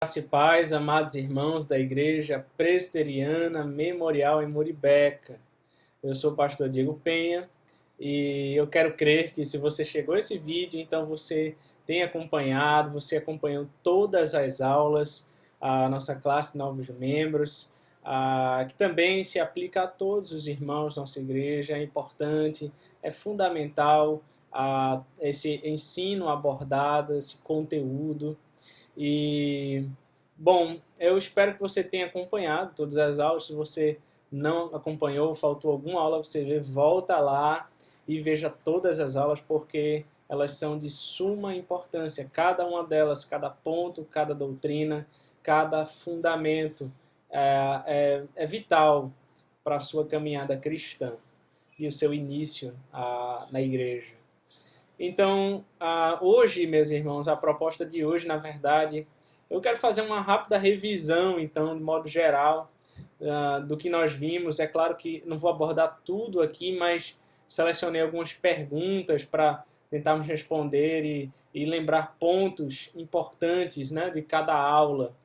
Graça e paz, amados irmãos da Igreja Presbiteriana Memorial em Muribeca. Eu sou o pastor Diego Penha e eu quero crer que se você chegou a esse vídeo, então você tem acompanhado, você acompanhou todas as aulas, a nossa classe de novos membros, que também se aplica a todos os irmãos da nossa igreja. É importante, é fundamental esse ensino abordado, esse conteúdo. E, bom, eu espero que você tenha acompanhado todas as aulas. Se você não acompanhou, faltou alguma aula, você vê, volta lá e veja todas as aulas, porque elas são de suma importância. Cada uma delas, cada ponto, cada doutrina, cada fundamento é vital para a sua caminhada cristã e o seu início na igreja. Então, hoje, meus irmãos, a proposta de hoje, na verdade, eu quero fazer uma rápida revisão, então, de modo geral, do que nós vimos. É claro que não vou abordar tudo aqui, mas selecionei algumas perguntas para tentarmos responder e lembrar pontos importantes, né, de cada aula.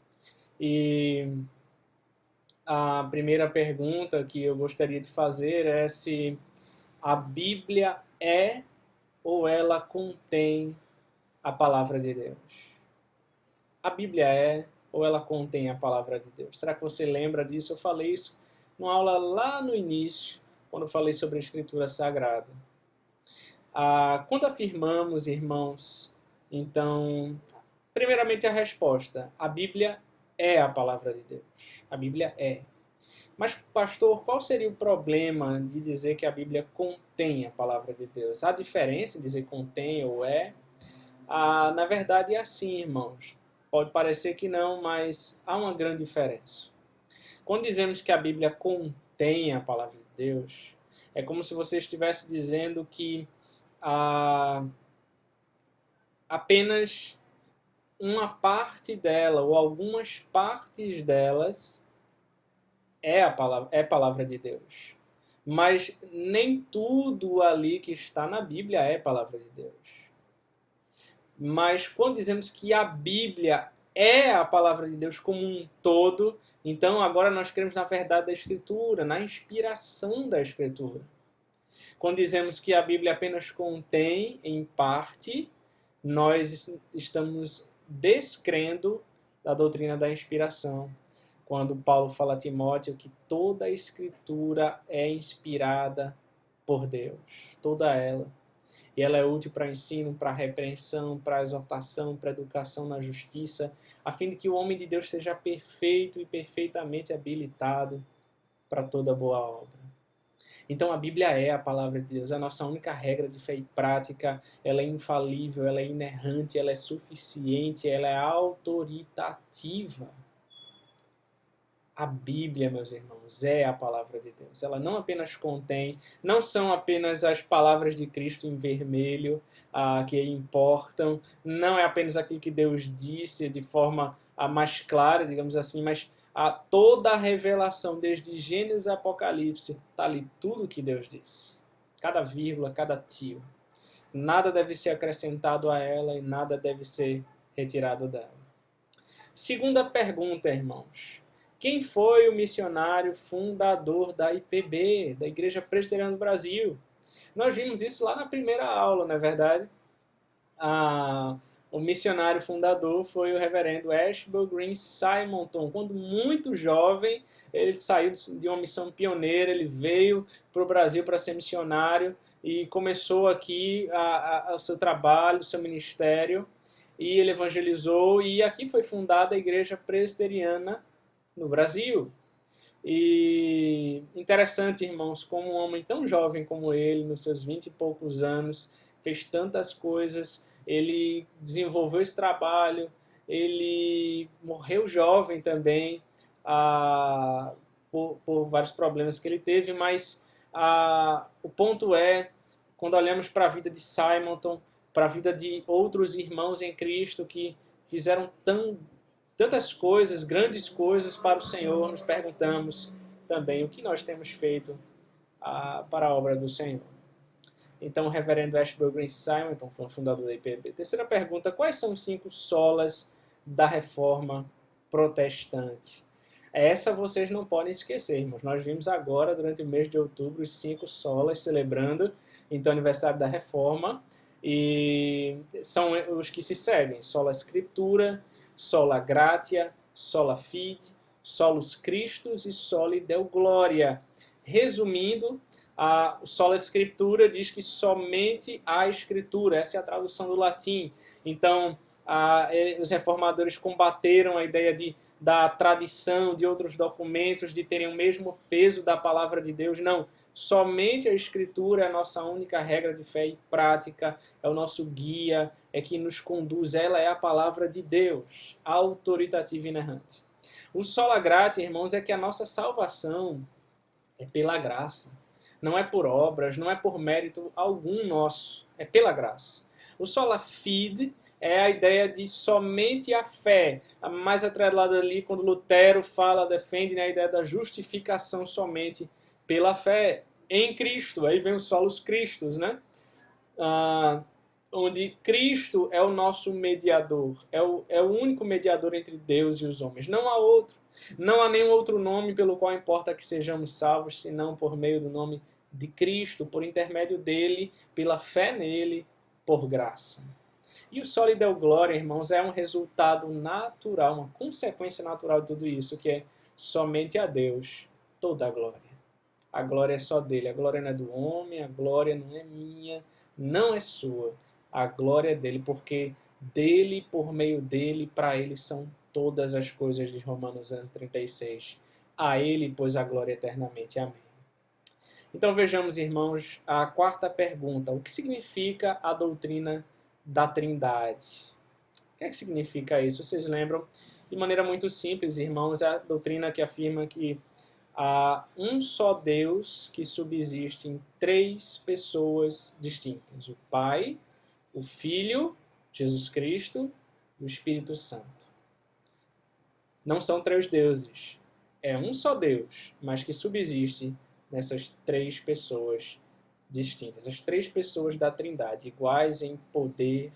E a primeira pergunta que eu gostaria de fazer é se a Bíblia é ou ela contém a palavra de Deus? A Bíblia é ou ela contém a palavra de Deus? Será que você lembra disso? Eu falei isso numa aula lá no início, quando eu falei sobre a Escritura Sagrada. Quando afirmamos, irmãos, então, primeiramente a resposta: a Bíblia é a palavra de Deus. A Bíblia é. Mas, pastor, qual seria o problema de dizer que a Bíblia contém a palavra de Deus? Há diferença em dizer contém ou é? Na verdade é assim, irmãos. Pode parecer que não, mas há uma grande diferença. Quando dizemos que a Bíblia contém a palavra de Deus, é como se você estivesse dizendo que apenas uma parte dela, ou algumas partes delas, é palavra de Deus. Mas nem tudo ali que está na Bíblia é palavra de Deus. Mas quando dizemos que a Bíblia é a palavra de Deus como um todo, então agora nós cremos na verdade da Escritura, na inspiração da Escritura. Quando dizemos que a Bíblia apenas contém, em parte, nós estamos descrendo da doutrina da inspiração. Quando Paulo fala a Timóteo que toda a Escritura é inspirada por Deus, toda ela. E ela é útil para ensino, para repreensão, para exortação, para educação na justiça, a fim de que o homem de Deus seja perfeito e perfeitamente habilitado para toda boa obra. Então a Bíblia é a palavra de Deus, é a nossa única regra de fé e prática, ela é infalível, ela é inerrante, ela é suficiente, ela é autoritativa. A Bíblia, meus irmãos, é a palavra de Deus. Ela não apenas contém, não são apenas as palavras de Cristo em vermelho que importam, não é apenas aquilo que Deus disse de forma mais clara, digamos assim, mas toda a revelação, desde Gênesis a Apocalipse, está ali tudo o que Deus disse. Cada vírgula, cada tio. Nada deve ser acrescentado a ela e nada deve ser retirado dela. Segunda pergunta, irmãos. Quem foi o missionário fundador da IPB, da Igreja Presbiteriana do Brasil? Nós vimos isso lá na primeira aula, não é verdade? O missionário fundador foi o reverendo Ashbel Green Simonton. Quando muito jovem, ele saiu de uma missão pioneira, ele veio para o Brasil para ser missionário e começou aqui o seu trabalho, o seu ministério, e ele evangelizou, e aqui foi fundada a Igreja Presbiteriana no Brasil. E interessante, irmãos, como um homem tão jovem como ele, nos seus 20 e poucos anos, fez tantas coisas, ele desenvolveu esse trabalho, ele morreu jovem também, por vários problemas que ele teve, mas o ponto é, quando olhamos para a vida de Simonton, para a vida de outros irmãos em Cristo que fizeram tantas coisas, grandes coisas para o Senhor, nos perguntamos também o que nós temos feito para a obra do Senhor. Então, o reverendo Ashbel Green Simonton foi o fundador da IPB. Terceira pergunta: quais são os 5 solas da Reforma protestante. Essa vocês não podem esquecer, irmãos. Nós vimos agora, durante o mês de outubro, os 5 solas celebrando, então, o aniversário da Reforma, e são os que se seguem: sola Scriptura, sola Gratia, sola Fide, solus Christus e soli Deo Gloria. Resumindo, a sola Escritura diz que somente a Escritura, essa é a tradução do latim. Então, os reformadores combateram a ideia da tradição, de outros documentos, de terem o mesmo peso da palavra de Deus. Não, somente a Escritura é a nossa única regra de fé e prática, é o nosso guia, é que nos conduz, ela é a palavra de Deus, autoritativa e inerrante. O sola gratia, irmãos, é que a nossa salvação é pela graça. Não é por obras, não é por mérito algum nosso, é pela graça. O sola fide é a ideia de somente a fé, mais atrelada ali quando Lutero defende, né, a ideia da justificação somente pela fé em Cristo. Aí vem o solus Christus, né? Onde Cristo é o nosso mediador, é o único mediador entre Deus e os homens. Não há outro. Não há nenhum outro nome pelo qual importa que sejamos salvos, senão por meio do nome de Cristo, por intermédio dele, pela fé nele, por graça. E o soli Deo Gloria, irmãos, é um resultado natural, uma consequência natural de tudo isso, que é somente a Deus toda a glória. A glória é só dele, a glória não é do homem, a glória não é minha, não é sua. A glória é dele, porque dele, por meio dele, para ele são todas as coisas, de Romanos 11:36. A ele, pois, a glória eternamente. Amém. Então vejamos, irmãos, a quarta pergunta. O que significa a doutrina da Trindade? O que é que significa isso? Vocês lembram? De maneira muito simples, irmãos, é a doutrina que afirma que há um só Deus que subsiste em 3 pessoas distintas: o Pai, o Filho, Jesus Cristo, e o Espírito Santo. Não são 3 deuses. É um só Deus, mas que subsiste nessas 3 pessoas distintas. As 3 pessoas da Trindade, iguais em poder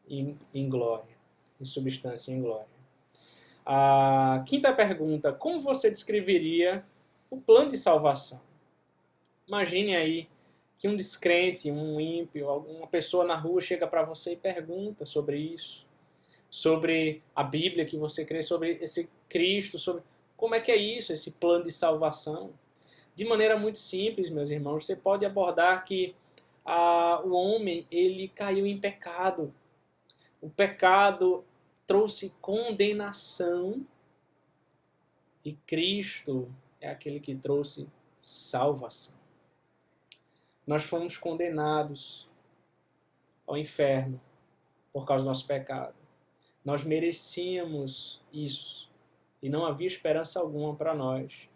e em glória, em substância e em glória. A quinta pergunta: como você descreveria o plano de salvação? Imagine aí que um descrente, um ímpio, alguma pessoa na rua chega para você e pergunta sobre isso, sobre a Bíblia que você crê, sobre esse Cristo, sobre como é que é isso, esse plano de salvação. De maneira muito simples, meus irmãos, você pode abordar que o homem ele caiu em pecado. O pecado trouxe condenação e Cristo é aquele que trouxe salvação. Nós fomos condenados ao inferno por causa do nosso pecado. Nós merecíamos isso e não havia esperança alguma para nós.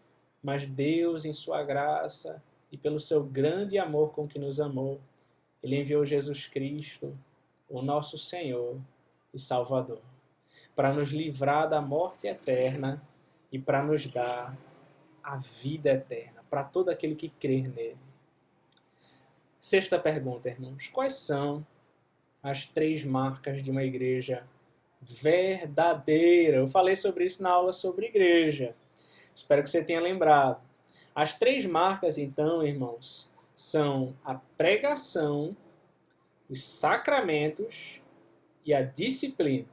Mas Deus, em sua graça e pelo seu grande amor com que nos amou, Ele enviou Jesus Cristo, o nosso Senhor e Salvador, para nos livrar da morte eterna e para nos dar a vida eterna, para todo aquele que crer nele. Sexta pergunta, irmãos. Quais são as 3 marcas de uma igreja verdadeira? Eu falei sobre isso na aula sobre igreja. Espero que você tenha lembrado. As 3 marcas, então, irmãos, são a pregação, os sacramentos e a disciplina.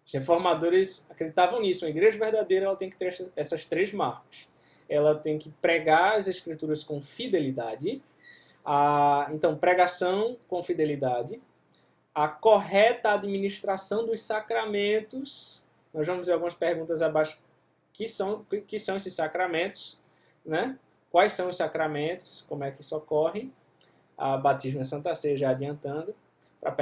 Os reformadores acreditavam nisso. Uma igreja verdadeira ela tem que ter essas 3 marcas. Ela tem que pregar as escrituras com fidelidade. Então, pregação com fidelidade. A correta administração dos sacramentos. Nós vamos ver algumas perguntas abaixo. Que são esses sacramentos, né? Quais são os sacramentos? Como é que isso ocorre? A batismo e a Santa Ceia, já adiantando, para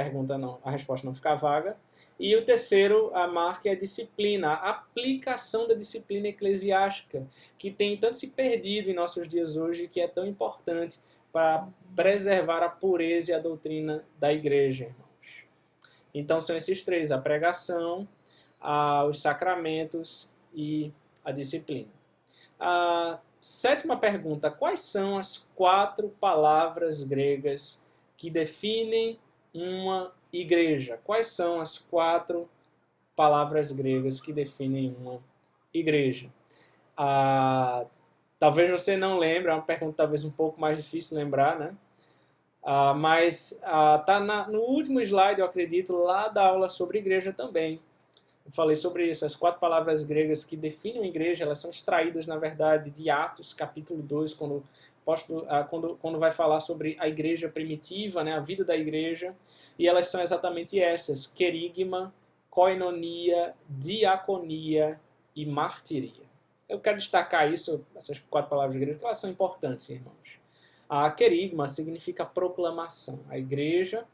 a resposta não ficar vaga. E o terceiro, a marca é a disciplina, a aplicação da disciplina eclesiástica, que tem tanto se perdido em nossos dias hoje, que é tão importante para preservar a pureza e a doutrina da igreja, irmãos. Então são esses 3, a pregação, os sacramentos e a disciplina. A 7ª pergunta: quais são as 4 palavras gregas que definem uma igreja? Quais são as 4 palavras gregas que definem uma igreja. Ah, talvez você não lembre, é uma pergunta talvez um pouco mais difícil de lembrar, né? Mas tá no último slide, eu acredito, lá da aula sobre igreja também. Eu falei sobre isso, as 4 palavras gregas que definem a igreja, elas são extraídas, na verdade, de Atos, capítulo 2, quando vai falar sobre a igreja primitiva, né, a vida da igreja, e elas são exatamente essas: querigma, koinonia, diaconia e martiria. Eu quero destacar isso, essas 4 palavras gregas, porque elas são importantes, irmãos. A querigma significa proclamação. A igreja,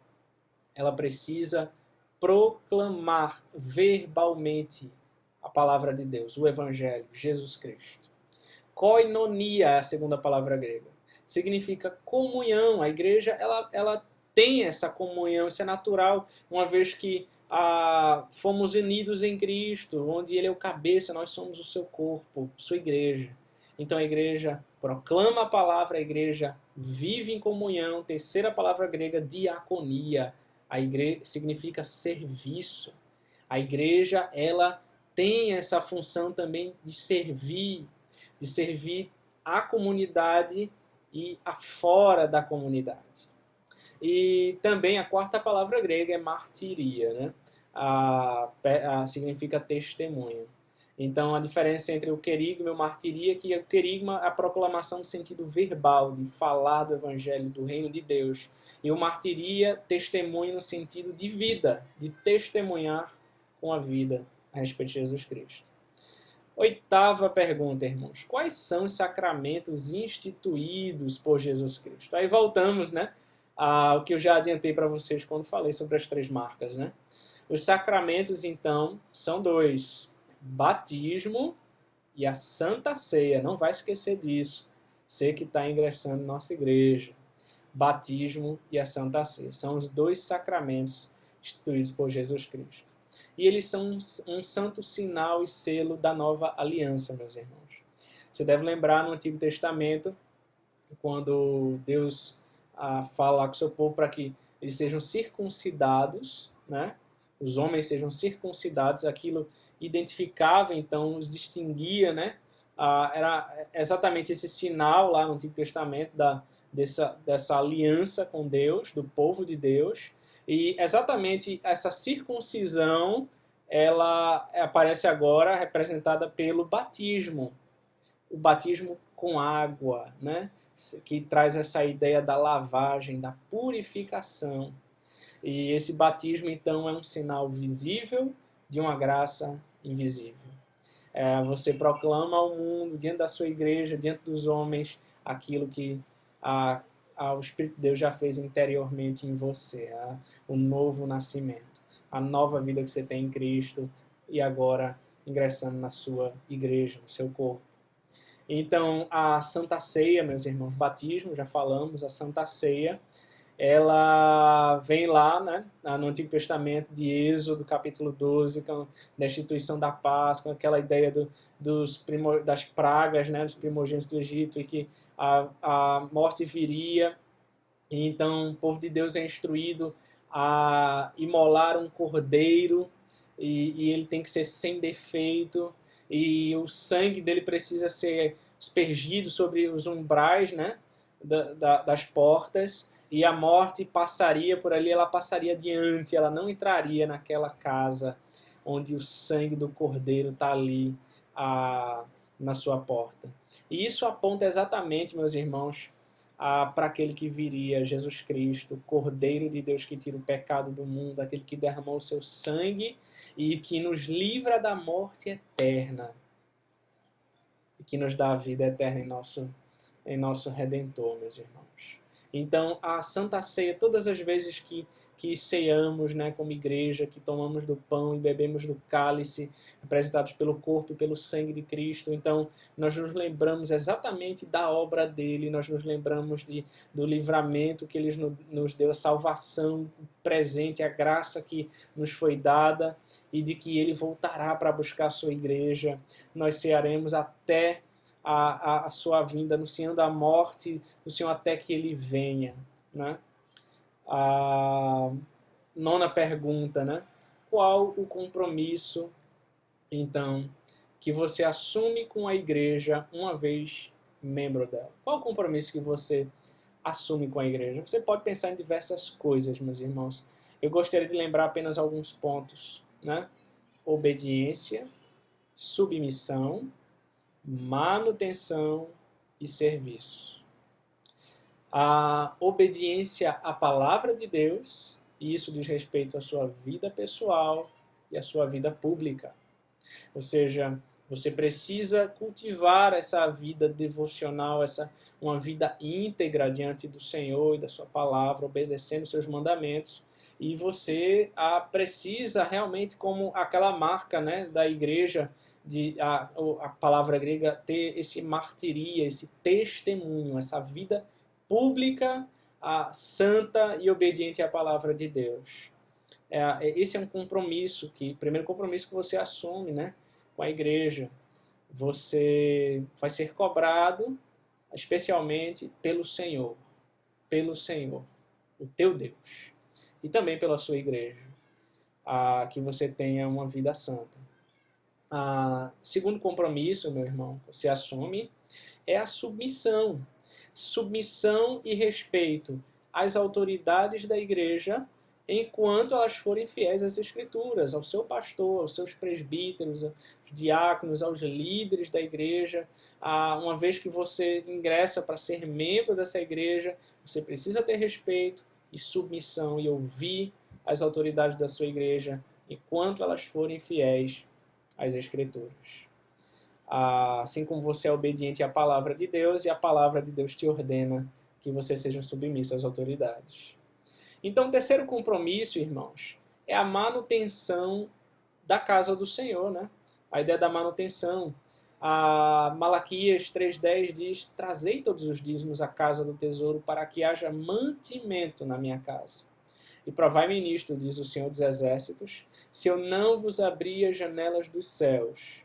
ela precisa proclamar verbalmente a palavra de Deus, o Evangelho, Jesus Cristo. Koinonia é a segunda palavra grega. Significa comunhão. A igreja ela tem essa comunhão, isso é natural, uma vez que fomos unidos em Cristo, onde Ele é o cabeça, nós somos o seu corpo, sua igreja. Então a igreja proclama a palavra, a igreja vive em comunhão. Terceira palavra grega, diaconia. A igreja significa serviço. A igreja, ela tem essa função também de servir a comunidade e a fora da comunidade. E também a quarta palavra grega é martiria, né? Significa testemunho. Então a diferença entre o querigma e o martiria é que o querigma é a proclamação no sentido verbal, de falar do evangelho, do reino de Deus. E o martiria, testemunho no sentido de vida, de testemunhar com a vida a respeito de Jesus Cristo. Oitava pergunta, irmãos. Quais são os sacramentos instituídos por Jesus Cristo? Aí voltamos, né, ao que eu já adiantei para vocês quando falei sobre as 3 marcas, né? Os sacramentos, então, são 2. Batismo e a Santa Ceia. Não vai esquecer disso. Você que está ingressando na nossa igreja. Batismo e a Santa Ceia. São os 2 sacramentos instituídos por Jesus Cristo. E eles são um santo sinal e selo da nova aliança, meus irmãos. Você deve lembrar no Antigo Testamento, quando Deus fala com o seu povo para que eles sejam circuncidados, né? Os homens sejam circuncidados, aquilo identificava, então, os distinguia, né? Era exatamente esse sinal lá no Antigo Testamento dessa aliança com Deus, do povo de Deus. E exatamente essa circuncisão, ela aparece agora representada pelo batismo. O batismo com água, né? Que traz essa ideia da lavagem, da purificação. E esse batismo, então, é um sinal visível de uma graça invisível. Você proclama ao mundo, diante da sua igreja, diante dos homens, aquilo que o Espírito de Deus já fez interiormente em você. O novo nascimento, a nova vida que você tem em Cristo e agora ingressando na sua igreja, no seu corpo. Então, a Santa Ceia, meus irmãos, batismo, já falamos, a Santa Ceia, ela vem lá, né, no Antigo Testamento, de Êxodo, capítulo 12, da instituição da Páscoa, aquela ideia das pragas, né, dos primogênitos do Egito, e que a morte viria. E então o povo de Deus é instruído a imolar um cordeiro, e ele tem que ser sem defeito, e o sangue dele precisa ser aspergido sobre os umbrais, né, das portas, e a morte passaria por ali, ela passaria adiante, ela não entraria naquela casa onde o sangue do cordeiro está ali na sua porta. E isso aponta exatamente, meus irmãos, para aquele que viria, Jesus Cristo, Cordeiro de Deus que tira o pecado do mundo, aquele que derramou o seu sangue e que nos livra da morte eterna e que nos dá a vida eterna em nosso Redentor, meus irmãos. Então, a Santa Ceia, todas as vezes que ceamos, né, como igreja, que tomamos do pão e bebemos do cálice, representados pelo corpo e pelo sangue de Cristo, então nós nos lembramos exatamente da obra dele, nós nos lembramos do livramento que ele nos deu, a salvação presente, a graça que nos foi dada e de que ele voltará para buscar a sua igreja. Nós cearemos até a sua vinda, anunciando a morte do Senhor até que ele venha, né? A 9ª pergunta, né? qual o compromisso, então, que você assume com a igreja uma vez membro dela? Qual o compromisso que você assume com a igreja? Você pode pensar em diversas coisas, meus irmãos. Eu gostaria de lembrar apenas alguns pontos, né? Obediência, submissão, manutenção e serviço. A obediência à palavra de Deus, e isso diz respeito à sua vida pessoal e à sua vida pública. Ou seja, você precisa cultivar essa vida devocional, uma vida íntegra diante do Senhor e da sua palavra, obedecendo seus mandamentos. E você precisa realmente, como aquela marca, né, da igreja, a palavra grega, ter esse martiria, esse testemunho, essa vida pública, santa e obediente à palavra de Deus. Esse é um compromisso, primeiro compromisso que você assume, né, com a igreja. Você vai ser cobrado especialmente pelo Senhor, o teu Deus, e também pela sua igreja, que você tenha uma vida santa. Segundo compromisso, meu irmão, você assume é a submissão. Submissão e respeito às autoridades da igreja, enquanto elas forem fiéis às Escrituras, ao seu pastor, aos seus presbíteros, aos diáconos, aos líderes da igreja. Uma vez que você ingressa para ser membro dessa igreja, você precisa ter respeito e submissão e ouvir as autoridades da sua igreja, enquanto elas forem fiéis às Escrituras. Assim como você é obediente à palavra de Deus, e a palavra de Deus te ordena que você seja submisso às autoridades. Então, o terceiro compromisso, irmãos, é a manutenção da casa do Senhor, né? A ideia da manutenção. Malaquias 3,10 diz: trazei todos os dízimos à casa do tesouro para que haja mantimento na minha casa. E provai-me nisto, diz o Senhor dos Exércitos, se eu não vos abrir as janelas dos céus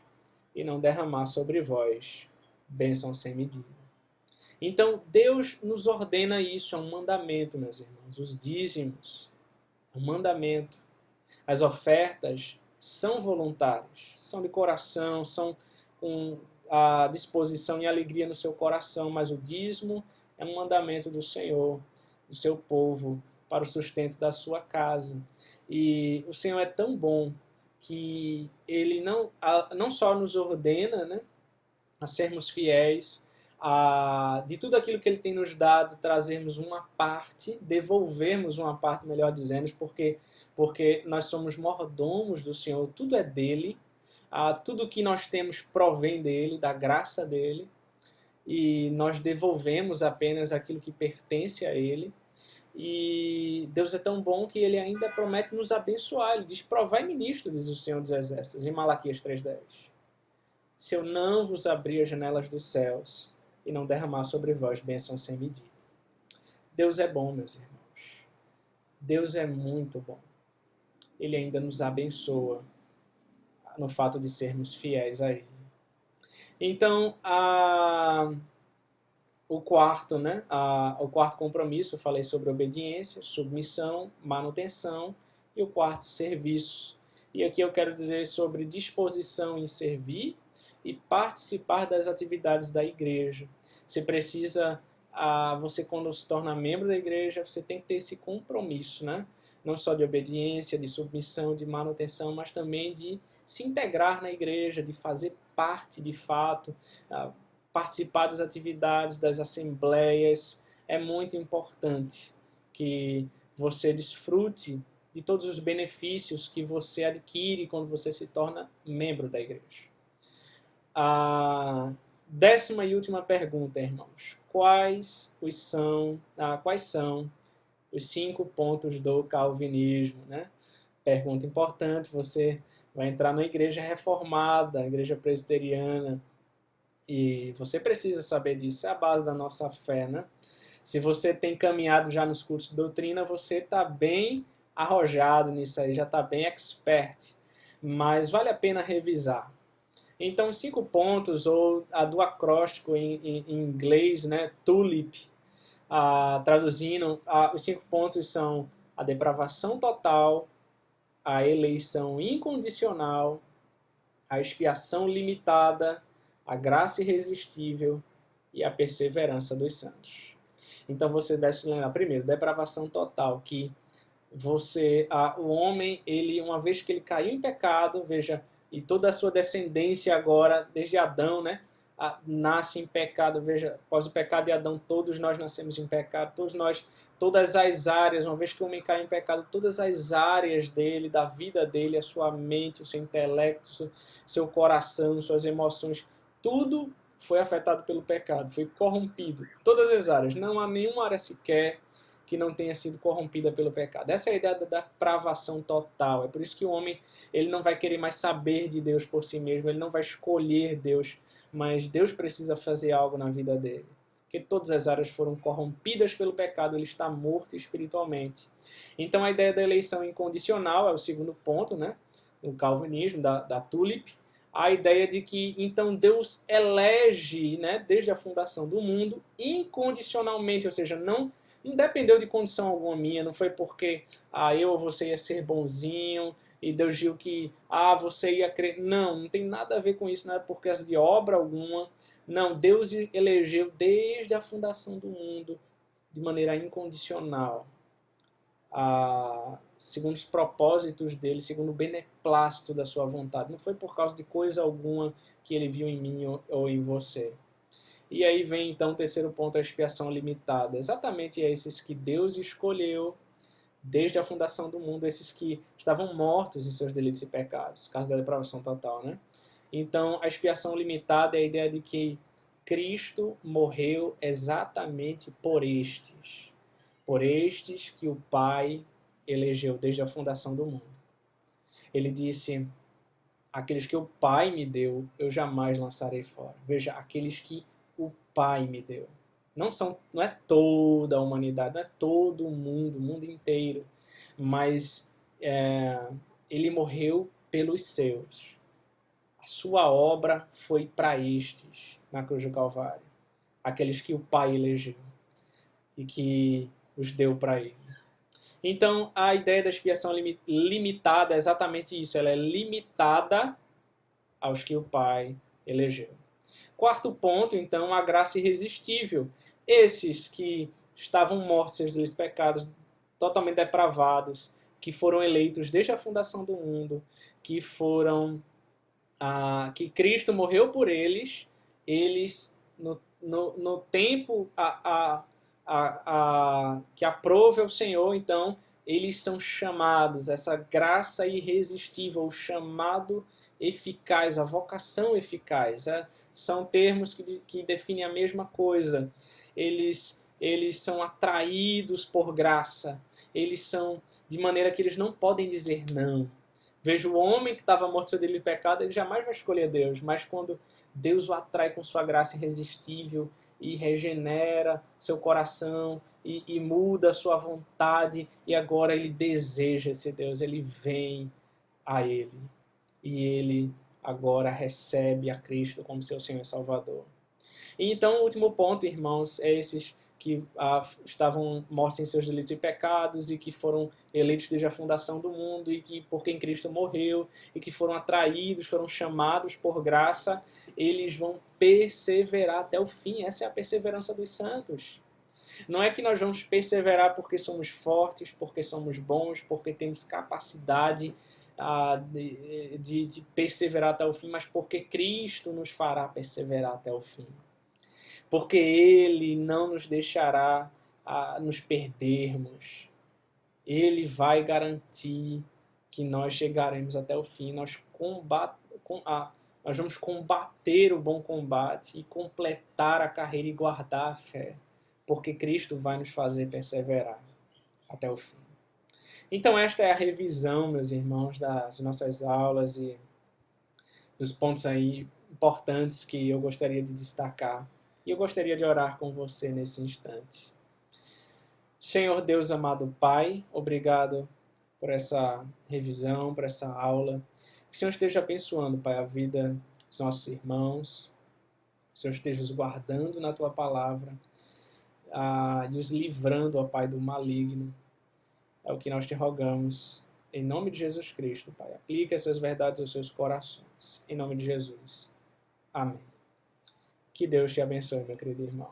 e não derramar sobre vós bênção sem medida. Então, Deus nos ordena isso, é um mandamento, meus irmãos. Os dízimos, é um mandamento. As ofertas são voluntárias, são de coração, são com a disposição e alegria no seu coração, mas o dízimo é um mandamento do Senhor, do seu povo, para o sustento da sua casa. E o Senhor é tão bom que Ele não só nos ordena, né, a sermos fiéis, de tudo aquilo que Ele tem nos dado, trazermos uma parte, devolvermos uma parte, melhor dizendo, porque nós somos mordomos do Senhor, tudo é dele, tudo que nós temos provém dele, da graça dele, e nós devolvemos apenas aquilo que pertence a ele. E Deus é tão bom que Ele ainda promete nos abençoar. Ele diz: provai-me nisto, diz o Senhor dos Exércitos, em Malaquias 3,10. Se eu não vos abrir as janelas dos céus e não derramar sobre vós bênção sem medida. Deus é bom, meus irmãos. Deus é muito bom. Ele ainda nos abençoa no fato de sermos fiéis a Ele. Então, o quarto, né? O quarto compromisso, eu falei sobre obediência, submissão, manutenção, e o quarto, serviço. E aqui eu quero dizer sobre disposição em servir e participar das atividades da igreja. Você precisa, você quando se torna membro da igreja, você tem que ter esse compromisso, né? Não só de obediência, de submissão, de manutenção, mas também de se integrar na igreja, de fazer parte de fato, participar das atividades, das assembleias. É muito importante que você desfrute de todos os benefícios que você adquire quando você se torna membro da igreja. A 10ª e última pergunta, irmãos. Quais são os 5 pontos do calvinismo, né? Pergunta importante. Você vai entrar na igreja reformada, igreja presbiteriana, e você precisa saber disso, é a base da nossa fé, né? Se você tem caminhado já nos cursos de doutrina, você está bem arrojado nisso aí, já está bem expert, mas vale a pena revisar. Então, 5 pontos, ou do acróstico em inglês, né, TULIP, traduzindo, os 5 pontos são a depravação total, a eleição incondicional, a expiação limitada, a graça irresistível e a perseverança dos santos. Então você deve se lembrar, primeiro, depravação total, que o homem, ele, uma vez que ele caiu em pecado, veja, e toda a sua descendência agora, desde Adão, né, nasce em pecado, veja, após o pecado de Adão, todos nós nascemos em pecado, todas as áreas, uma vez que o homem cai em pecado, todas as áreas dele, da vida dele, a sua mente, o seu intelecto, seu coração, suas emoções, tudo foi afetado pelo pecado, foi corrompido. Todas as áreas, não há nenhuma área sequer que não tenha sido corrompida pelo pecado. Essa é a ideia da depravação total. É por isso que o homem, ele não vai querer mais saber de Deus por si mesmo, ele não vai escolher Deus, mas Deus precisa fazer algo na vida dele. Porque todas as áreas foram corrompidas pelo pecado, ele está morto espiritualmente. Então a ideia da eleição incondicional é o segundo ponto, né? No calvinismo, da Tulip. A ideia de que, então, Deus elege, né, desde a fundação do mundo, incondicionalmente, ou seja, não dependeu de condição alguma minha, não foi porque eu ou você ia ser bonzinho, e Deus viu que você ia crer. Não, não tem nada a ver com isso, não é por causa de obra alguma. Não, Deus elegeu desde a fundação do mundo, de maneira incondicional, segundo os propósitos dele, segundo o beneplácito da sua vontade. Não foi por causa de coisa alguma que ele viu em mim ou em você. E aí vem então o terceiro ponto, a expiação limitada. Exatamente esses que Deus escolheu desde a fundação do mundo, esses que estavam mortos em seus delitos e pecados, caso da depravação total, né? Então, a expiação limitada é a ideia de que Cristo morreu exatamente por estes que o Pai elegeu desde a fundação do mundo. Ele disse: aqueles que o Pai me deu, eu jamais lançarei fora. Veja, aqueles que o Pai me deu. Não é toda a humanidade, não é todo o mundo inteiro, mas ele morreu pelos seus. A sua obra foi para estes, na cruz do Calvário. Aqueles que o Pai elegeu e que os deu para ele. Então, a ideia da expiação limitada é exatamente isso. Ela é limitada aos que o Pai elegeu. Quarto ponto, então, a graça irresistível. Esses que estavam mortos, seus pecados, totalmente depravados, que foram eleitos desde a fundação do mundo, que que Cristo morreu por eles, no tempo que aprove ao Senhor, então, eles são chamados, essa graça irresistível, o chamado eficaz, a vocação eficaz. São termos que definem a mesma coisa. Eles são atraídos por graça. Eles são de maneira que eles não podem dizer não. Veja, o homem que estava morto seu delito de pecado, ele jamais vai escolher Deus, mas quando Deus o atrai com sua graça irresistível e regenera seu coração e muda a sua vontade, e agora ele deseja esse Deus, ele vem a ele. E ele agora recebe a Cristo como seu Senhor e Salvador. E então, o último ponto, irmãos, é esses que estavam mortos em seus delitos e pecados e que foram eleitos desde a fundação do mundo e que por quem Cristo morreu e que foram atraídos, foram chamados por graça, eles vão perseverar até o fim. Essa é a perseverança dos santos. Não é que nós vamos perseverar porque somos fortes, porque somos bons, porque temos capacidade de perseverar até o fim, mas porque Cristo nos fará perseverar até o fim. Porque Ele não nos deixará nos perdermos. Ele vai garantir que nós chegaremos até o fim. Nós vamos combater o bom combate e completar a carreira e guardar a fé. Porque Cristo vai nos fazer perseverar até o fim. Então esta é a revisão, meus irmãos, das nossas aulas e dos pontos aí importantes que eu gostaria de destacar. E eu gostaria de orar com você nesse instante. Senhor Deus amado Pai, obrigado por essa revisão, por essa aula. Que o Senhor esteja abençoando, Pai, a vida dos nossos irmãos. Que o Senhor esteja os guardando na Tua palavra e os livrando, ó Pai, do maligno. É o que nós te rogamos, Em nome de Jesus Cristo, Pai. Aplique essas verdades aos seus corações. Em nome de Jesus. Amém. Que Deus te abençoe, meu querido irmão.